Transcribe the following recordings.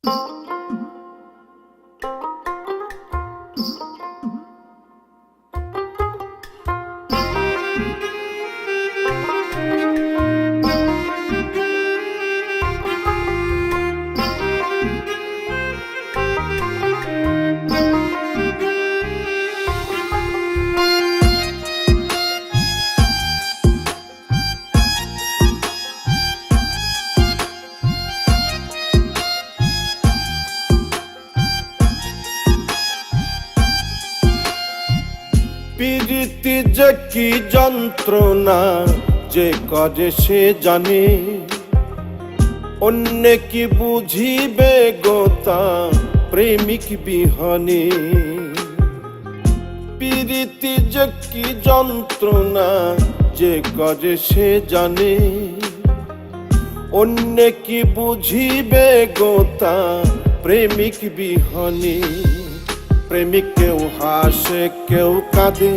প্রীতি যে কি যন্ত্রণা যে করে সে জানে, অন্য কি বুঝিবে গোতা প্রেমিক বিহনে। প্রীতি যে কি যন্ত্রণা যে করে সে জানে, অন্য কি বুঝিবে গোতা প্রেমিক বিহনে। প্রেমিক কেউ হাসে কেউ কাঁদে,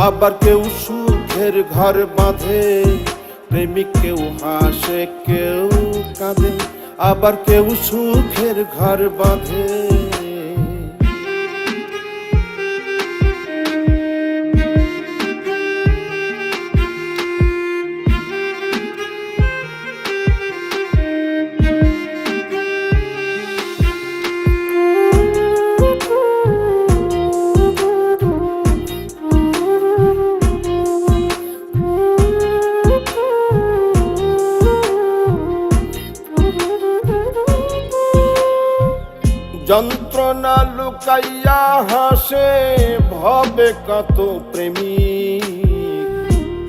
আবার কেউ সুখের ঘর বাঁধে। প্রেমিক কেউ হাসে কেউ কাঁদে, আবার কেউ সুখের ঘর বাঁধে। যন্ত্রণা লুকাইয়া হাসে ভবে কত প্রেমিক,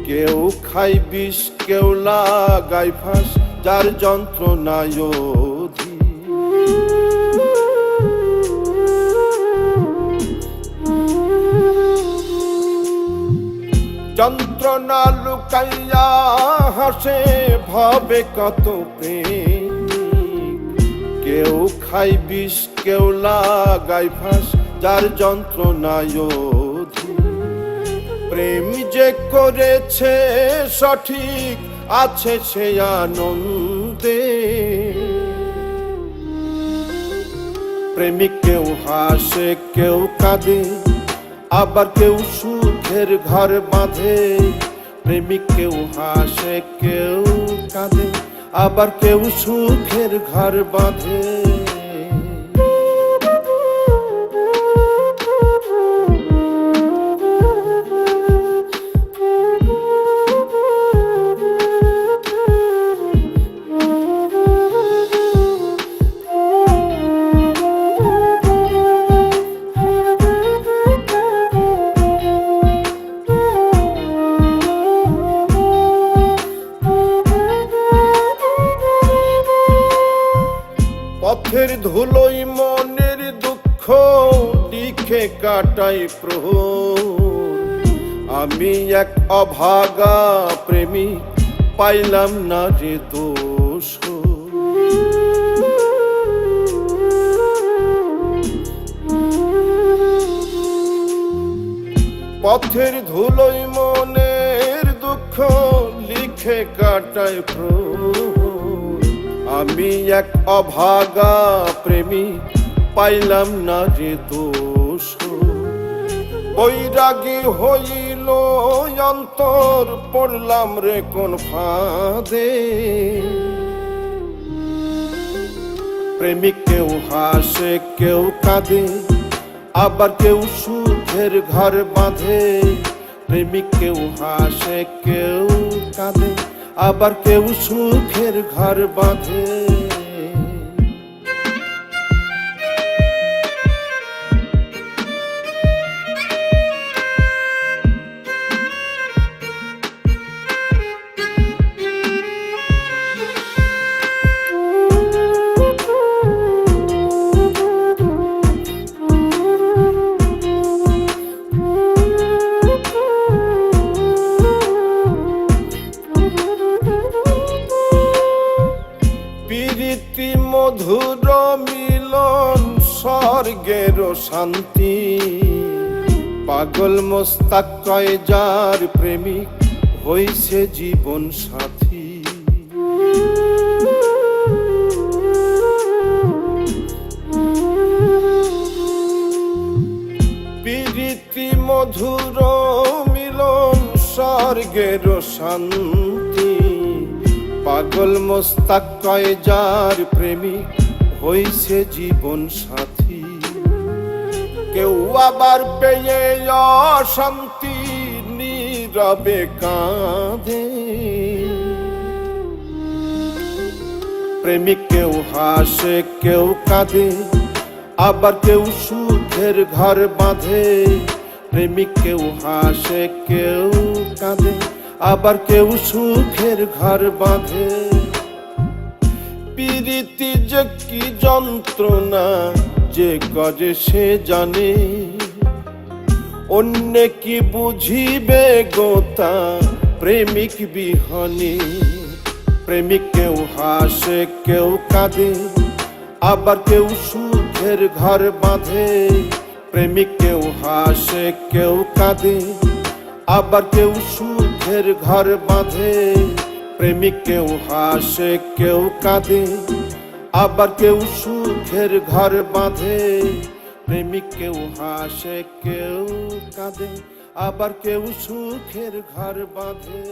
কেউ খাই বিষ কেউ লাগাই ফাঁস, যার যন্ত্রণায় অধিক। যন্ত্রণা লুকাইয়া হাসে ভবে কত প্রেম, কেউ খাই বিষ কেউ লাগাই ফাঁস, যার যন্ত্রণায় অধিক। প্রেম যে করেছে সঠিক আছে সে আনন্দে। প্রেমিক কেউ হাসে কেউ কাঁদে, আবার কেউ সুখের ঘর বাঁধে। প্রেমিক কেউ হাসে কেউ কাঁদে, আবার কেউ সুখের ঘর বাঁধে। পথের ধুলোই মনের দুঃখ লিখে কাটাই প্রহর। আমি এক অভাগা প্রেমিক পাইলাম না যে দোষ। পথের ধুলোই মনের দুঃখ লিখে কাটাই প্রহর। আমি এক অভাগা প্রেমিক পাইলাম না যে দোষ। বৈরাগী হইল অন্তর পড়লাম রে কোন ফাঁদে। প্রেমিক কেউ হাসে কেউ কাঁদে, আবার কেউ সুখের ঘর বাঁধে। প্রেমিক কেউ হাসে কেউ কাঁদে, আবার কেউ সুখের ঘর বাঁধে। প্রীতি মধুর মিলন স্বর্গের শান্তি। পাগল মোস্তাক কয় যার প্রেমিক হইছে জীবন সাথী। স্বর্গের শান্তি। পাগল মোস্তাক কয় যার প্রেমিক হইছে জীবন সাথী। কেউ আবার পেয়ে অশান্তি নীরবে কাঁদে। প্রেমিক কেউ হাসে কেউ কাঁদে, আবার কেউ সুখের ঘর বাঁধে। প্রেমিক কেউ হাসে কেউ কাঁদে, আবার কেউ সুখের ঘর বাঁধে। প্রীতি যে কি যন্ত্রণা যে করে সে জানে, অন্য কি বুঝিবে গোতা প্রেমিক বিহনে। প্রেমিক কেউ হাসে কেউ কাঁদে, আবার কেউ সুখের ঘর বাঁধে। প্রেমিক কেউ হাসে কেউ কাঁদে, আবার কেউ সুখের ঘর বাঁধে। প্রেমিক কেউ হাসে কেউ কাঁদে, আবার কেউ সুখের ঘর বাঁধে। প্রেমিক কেউ হাসে কেউ কাঁদে, আবার কেউ সুখের ঘর বাঁধে।